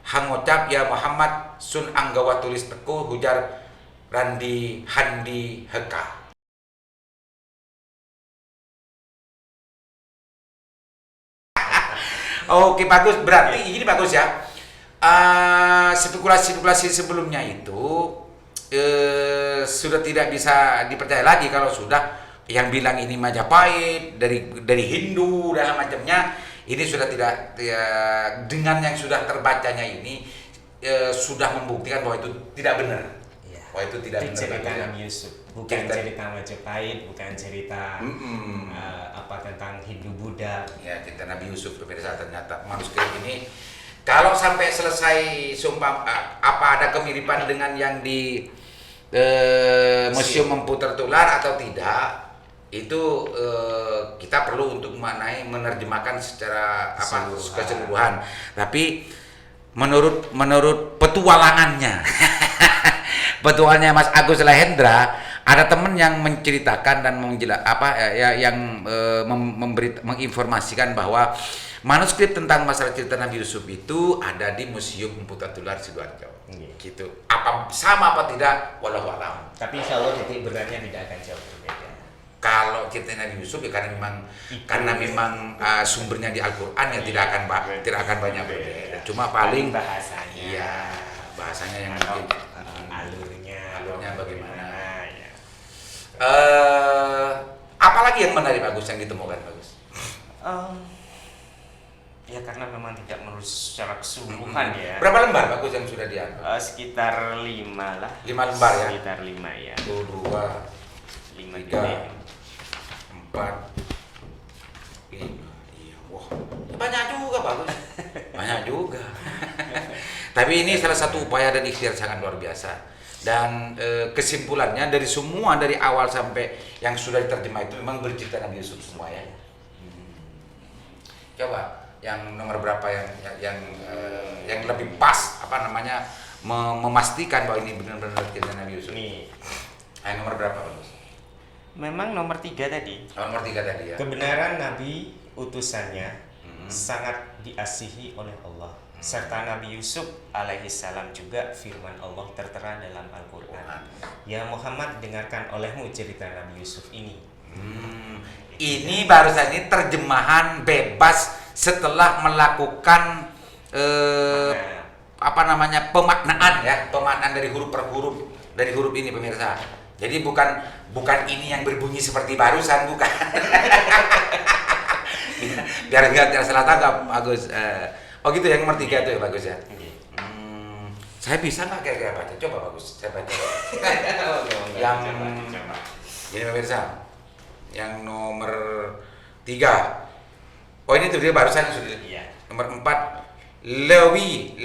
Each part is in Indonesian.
hangocap ya Muhammad sun anggawa tulis teku hujar randi handi heka. Oke, bagus, berarti ini bagus ya. Spekulasi-spekulasi sebelumnya itu sudah tidak bisa dipercaya lagi kalau sudah yang bilang ini Majapahit dari Hindu dan macamnya, ini sudah tidak ya, dengan yang sudah terbacanya ini sudah membuktikan bahwa itu tidak benar. Iya. Bahwa itu tidak Itu benar. cerita bagus ya. Nabi Yusuf, bukan cerita Majapahit, bukan cerita tentang Hindu Buddha. Ya, cerita Nabi Yusuf pemirsa, ternyata manuskrip ini kalau sampai selesai sumpah apa ada kemiripan dengan yang di Museum Empu Tertular atau tidak, itu kita perlu untuk menerjemahkan secara keseluruhan. Tapi menurut petualangannya petualangannya Mas Agus Lahendra, ada teman yang menceritakan dan menginformasikan bahwa manuskrip tentang masalah cerita Nabi Yusuf itu ada di Museum Empu Tertular Sidoarjo. Gitu. Apa sama apa tidak, walau alam. Tapi insya Allah titik beratnya tidak akan jauh berbeda. Kalau cerita Nabi Yusuf ya karena memang sumbernya di Al-Qur'an ya tidak akan banyak berbeda. Cuma paling bahasanya. Iya, bahasanya yang mungkin alurnya bagaimana. Ya. Apalagi yang menarik bagus yang ditemukan bagus? Ya karena memang tidak menulis secara keseluruhan ya. Berapa lembar bagus yang sudah diambil? Sekitar 5 lah. 5 lembar ya? Sekitar 5 ya. 2, 5 3, gede. 4, 5. Iya, wah. Banyak juga bagus. Banyak juga. Tapi ini salah satu upaya dan ikhtiar sangat luar biasa. Dan kesimpulannya dari awal sampai yang sudah diterjemah itu memang bercerita Nabi Yusuf semua ya. Coba yang nomor berapa yang lebih pas memastikan bahwa ini benar-benar cerita Nabi Yusuf. Nih. Nomor berapa bagus? Memang nomor 3 tadi. Nomor 3 tadi ya. Kebenaran Nabi utusannya sangat diasihi oleh Allah. Serta Nabi Yusuf alaihissalam juga firman Allah tertera dalam Al-Quran. Ya Muhammad, dengarkan olehmu cerita Nabi Yusuf ini. Ini barusan ini terjemahan bebas setelah melakukan pemaknaan dari huruf per huruf dari huruf ini pemirsa. Jadi bukan ini yang berbunyi seperti barusan, bukan. biar nggak salah tangkap, Agus. Oh gitu, yang nomor 3 itu ya bagus ya. Saya bisa nggak kira-kira baca? Coba bagus, saya baca. Yang ini pemirsa, yang nomor 3. Oh ini tuh dia barusan sudah. Iya. Nomor 4, lewi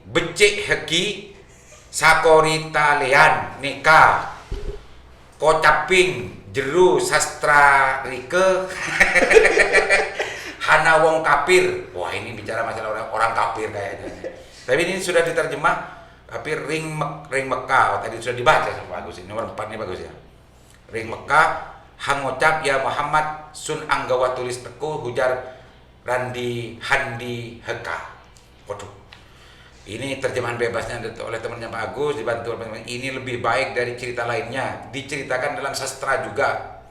becik heki sakorita lean nikah kocaping jeru sastra rike hana wong kafir. Wah, ini bicara masalah orang kafir kayaknya. Tapi ini sudah diterjemah, tapi ring Mekah. Tadi sudah dibaca sama bagus ini. Nomor 4 ini bagus ya. Ring Mekah hangocap ya Muhammad sun anggawa tulis teku hujar randi handi heka. Waduh, ini terjemahan bebasnya oleh temannya Pak Agus, dibantu oleh teman. Ini lebih baik dari cerita lainnya, diceritakan dalam sastra juga.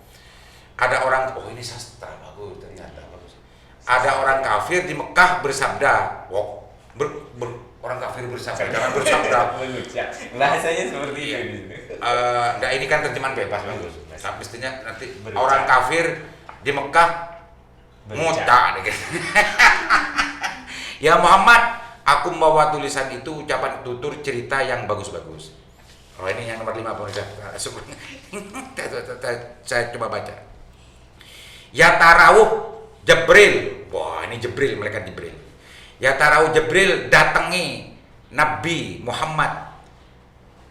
Ada orang, ini sastra bagus ternyata bagus. Ada orang kafir di Mekah bersabda, orang kafir bersabda, jangan bersabda. Bahasanya seperti itu. Enggak, ini kan terjemahan bebas bagus. Tapi mestinya nanti orang kafir di Mekah muta deh. Ya Muhammad, aku membawa tulisan itu ucapan tutur cerita yang bagus-bagus. Oh ini yang nomor 5 pemirsa. Saya coba baca. Ya tarawuh Jibril. Wah, ini Jibril, malaikat Jibril. Ya tarawuh Jibril datangi Nabi Muhammad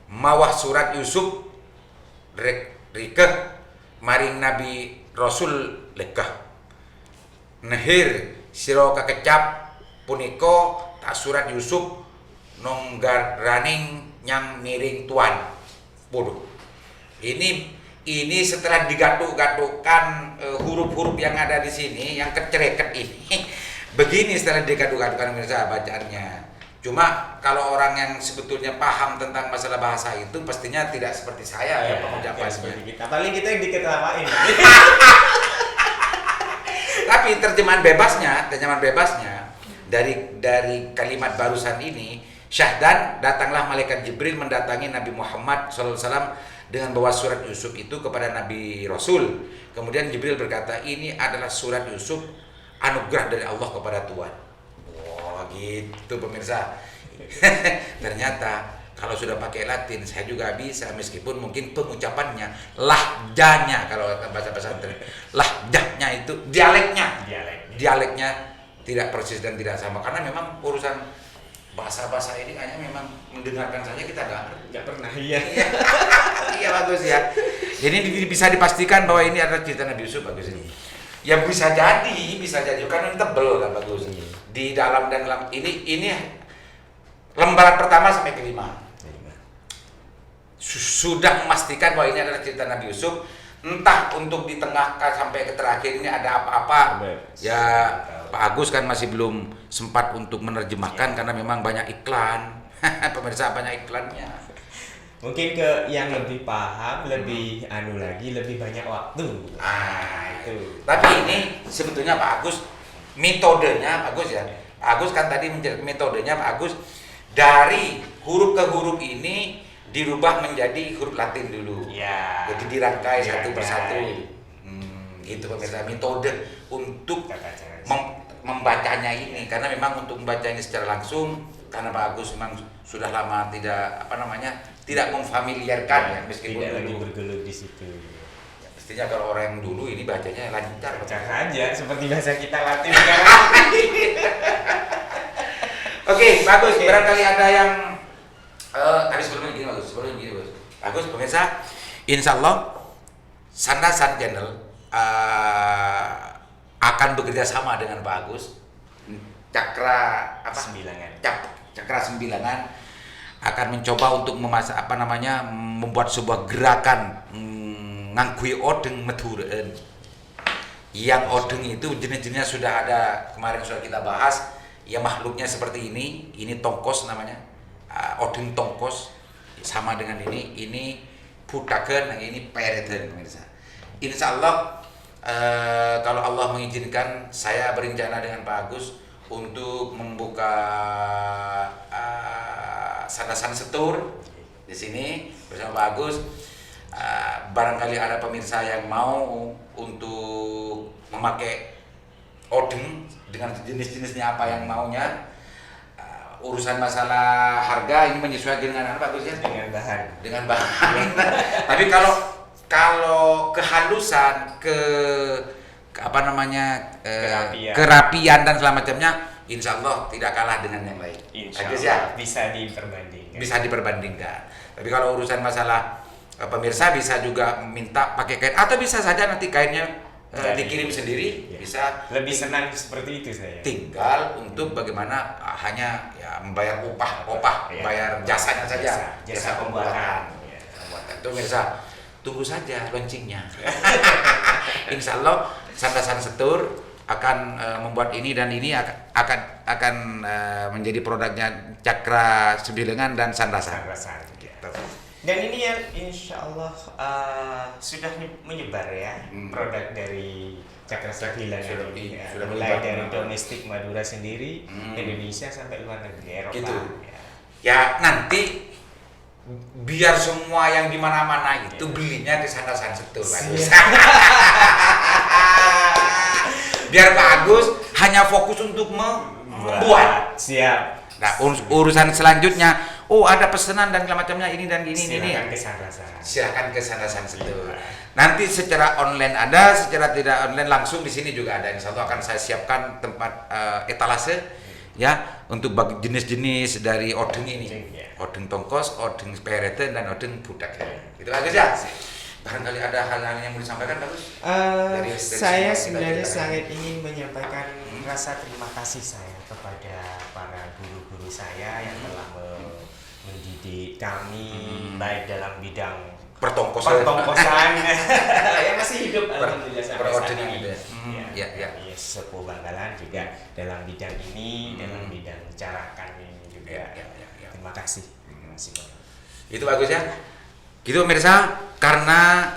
mawah surat Yusuf rikeh maring Nabi Rasul lekah nehir siro kakecap puniko tak surat Yusuf nonggar raning yang miring tuan. Bodoh. Ini setelah digatuk-gatukkan huruf-huruf yang ada di sini yang kecereket ini. Begini setelah digatuk-gatukkan pemirsa bacaannya. Cuma kalau orang yang sebetulnya paham tentang masalah bahasa itu pastinya tidak seperti saya ya pengucapannya. Seperti kita. Paling kita yang diketawain. Tapi terjemahan bebasnya dari kalimat barusan ini, syahdan datanglah malaikat Jibril mendatangi Nabi Muhammad SAW dengan bawa surat Yusuf itu kepada Nabi Rasul. Kemudian Jibril berkata, ini adalah surat Yusuf, anugerah dari Allah kepada Tuhan. Wah gitu pemirsa. Ternyata kalau sudah pakai Latin saya juga bisa, meskipun mungkin pengucapannya, lahjanya kalau bahasa pesantren, lahjahnya itu dialeknya tidak persis dan tidak sama, karena memang urusan bahasa-bahasa ini kayaknya memang mendengarkan saja kita nggak pernah. Iya bagus ya. Jadi bisa dipastikan bahwa ini adalah cerita Nabi Yusuf, bagus ini. Ya bisa jadi karena ini tebel kan, bagus. Di dalam ini lembaran pertama sampai kelima sudah memastikan bahwa ini adalah cerita Nabi Yusuf. Entah untuk di tengah sampai ke terakhir ini ada apa-apa, ya Pak Agus kan masih belum sempat untuk menerjemahkan karena memang banyak iklan. Pemirsa, banyak iklannya. Mungkin ke yang lebih paham, lebih lebih banyak waktu. Itu. Tapi ini sebetulnya Pak Agus, metodenya Pak Agus ya. Pak Agus kan tadi metodenya Pak Agus dari huruf ke huruf ini dirubah menjadi huruf Latin dulu. Ya. Jadi dirangkai satu persatu. Gitu pemirsa, metode untuk membacanya ini, karena memang untuk membaca ini secara langsung, karena Pak Agus memang sudah lama tidak memfamiliarkan ya, meskipun tidak lagi dulu bergelut di situ. Ya, mestinya kalau orang yang dulu ini bacanya lancar saja seperti bahasa kita Latin sekarang. Oke, bagus. Barangkali ada yang tapi sebelumnya gini bagus. Bagus pemirsa, insya Allah Sandasan Channel akan bekerja sama dengan Pak Agus. Cakra Sembilangan akan mencoba untuk membuat sebuah gerakan ngangkui odeng metureun. Yang odeng itu jenis-jenisnya sudah ada, kemarin sudah kita bahas. Ya makhluknya seperti ini tongkos namanya, odeng tongkos, sama dengan ini putaken, yang ini pereten pemirsa. Insya Allah kalau Allah mengizinkan, saya berencana dengan Pak Agus untuk membuka Sandasan Setur di sini bersama Pak Agus. Barangkali ada pemirsa yang mau untuk memakai odeng dengan jenis-jenisnya apa yang maunya. Urusan masalah harga ini menyesuaikan dengan apa Gus ya? Dengan bahan. Tapi kalau kehalusan, kerapian dan segala macamnya, insya Allah tidak kalah dengan yang lain. Insya Allah bisa diperbandingkan. Tapi kalau urusan masalah pemirsa bisa juga minta pakai kain, atau bisa saja nanti kainnya dikirim sendiri, bisa. Lebih senang seperti itu saya. Tinggal untuk bagaimana hanya ya membayar upah, bayar jasanya saja, jasa pembuatan. Itu pemirsa, tunggu saja launchingnya. Insya Allah Sandasan Setur akan membuat ini, dan ini akan menjadi produknya Cakra Sembilangan dan Sandasan. Gitu. Dan ini yang insya Allah sudah menyebar ya, produk dari Cakra Sembilangan ini. Sudah mulai dari domestik Madura sendiri, Indonesia sampai luar negeri, Eropa. Gitu. Ya nanti biar semua yang di mana-mana itu belinya ke Sandasan Setur. Biar Pak Agus hanya fokus untuk membuat. Siap. Nah, urusan selanjutnya, ada pesanan dan segala macamnya ini dan ini. Silakan ke Sandasan Setur. Nanti secara online ada, secara tidak online langsung di sini juga ada. Insya Allah akan saya siapkan tempat etalase ya untuk jenis-jenis dari odeng ini. Odeng tongkos, odeng pereten, dan odeng budak. Itu aja ya. Barangkali ada hal-hal yang mau disampaikan, bagus. Dari saya sebenarnya sangat ingin menyampaikan rasa terima kasih saya kepada para guru-guru saya yang telah mendidik kami, baik dalam bidang pertongkosan yang masih hidup alhamdulillah sampai saat ini. Sepuh Bangkalan juga dalam bidang ini, dalam bidang carakan ini juga Makasih. Makasih Bapak. Itu bagus ya. Gitu pemirsa, karena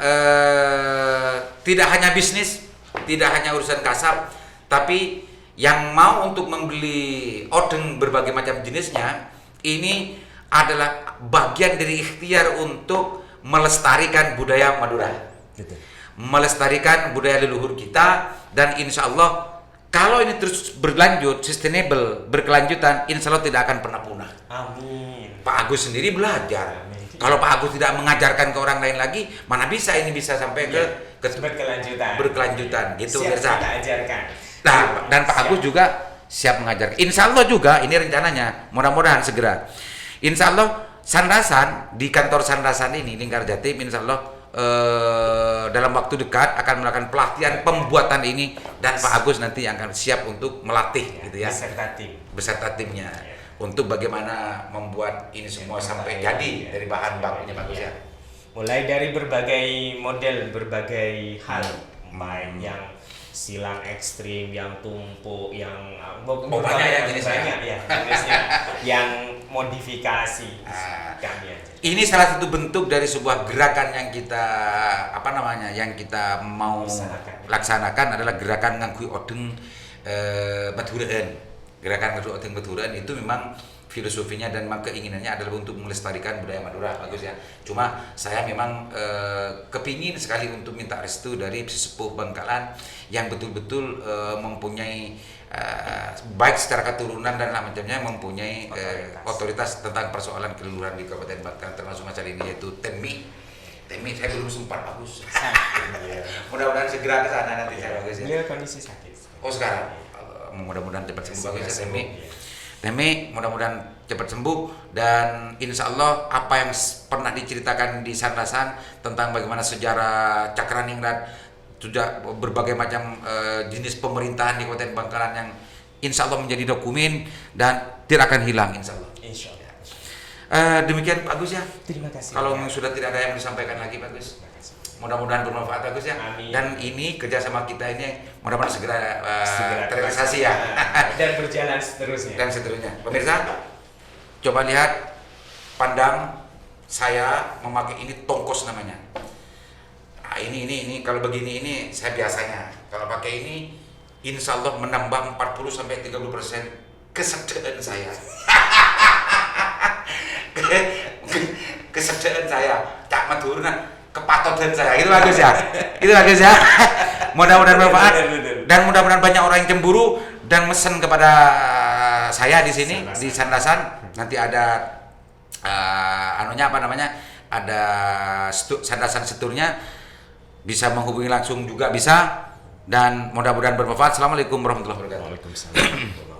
tidak hanya bisnis, tidak hanya urusan kasar, tapi yang mau untuk membeli odeng berbagai macam jenisnya, ini adalah bagian dari ikhtiar untuk melestarikan budaya Madura. Betul. Melestarikan budaya leluhur kita, dan insya Allah kalau ini terus berlanjut, sustainable, berkelanjutan, insya Allah tidak akan pernah punah. Amin. Pak Agus sendiri belajar. Amin. Kalau Pak Agus tidak mengajarkan ke orang lain lagi, mana bisa ini bisa sampai ke berkelanjutan gitu, siap pemirsa. kita ajarkan. Nah, dan Pak Agus juga siap mengajarkan. Insya Allah juga ini rencananya, mudah-mudahan segera. Insya Allah Sandasan di kantor Sandasan ini Lingkar Jatim, insya Allah dalam waktu dekat akan melakukan pelatihan pembuatan ini, dan Pak Agus nanti akan siap untuk melatih gitu ya. Beserta timnya. Untuk bagaimana membuat ini semua sampai jadi dari bahan bakunya bagus ya. Mulai dari berbagai model, berbagai hal, baik yang silang ekstrim, yang tumpuk, yang banyak ya jenisnya. Jenisnya yang modifikasi. Kami aja. Ini salah satu bentuk dari sebuah gerakan yang kita yang kita mau laksanakan adalah gerakan ngangkui odeng Maduraan. Gerakan ngangkui odeng Maduraan itu memang filosofinya dan memang keinginannya adalah untuk melestarikan budaya Madura, bagus ya. Cuma saya memang kepingin sekali untuk minta restu dari sesepuh Bangkalan yang betul-betul mempunyai baik secara keturunan dan macamnya mempunyai otoritas tentang persoalan keleluhuran di Kabupaten Bangkalan, termasuk masalah ini, yaitu Tenmi. Saya belum sempat bagus. Mudah-mudahan segera ke sana nanti saya bagus ya. Beliau kondisi sakit. Oh sekarang, mudah-mudahan cepat sembuh bagus ya Tenmi, mudah-mudahan cepat sembuh, dan insya Allah apa yang pernah diceritakan di Sandasan tentang bagaimana sejarah Cakraningrat, sudah berbagai macam jenis pemerintahan di Kabupaten Bangkalan yang insya Allah menjadi dokumen dan tidak akan hilang insya Allah. Insya Allah. Demikian Pak Agus ya. Terima kasih. Kalau sudah tidak ada yang disampaikan lagi Pak Agus, mudah-mudahan bermanfaat Pak Agus ya. Amin. Dan ini kerjasama kita ini mudah-mudahan segera terrealisasi ya. Dan berjalan seterusnya. Dan seterusnya. Pemirsa, coba lihat, pandang saya memakai ini tongkos namanya. Nah, ini kalau begini ini saya biasanya. Kalau pakai ini insya Allah menambah 40-30% kesadaran saya. Kesadaran saya, Cak Madurna, kepatotan saya. Itu bagus ya. Itu bagus ya. Mudah-mudahan bermanfaat dan mudah-mudahan banyak orang yang cemburu dan mesen kepada saya di sini di Sandasan. Nanti ada ada Sandasan seturnya, bisa menghubungi langsung juga bisa, dan mudah-mudahan bermanfaat. Assalamualaikum warahmatullahi wabarakatuh. Waalaikumsalam.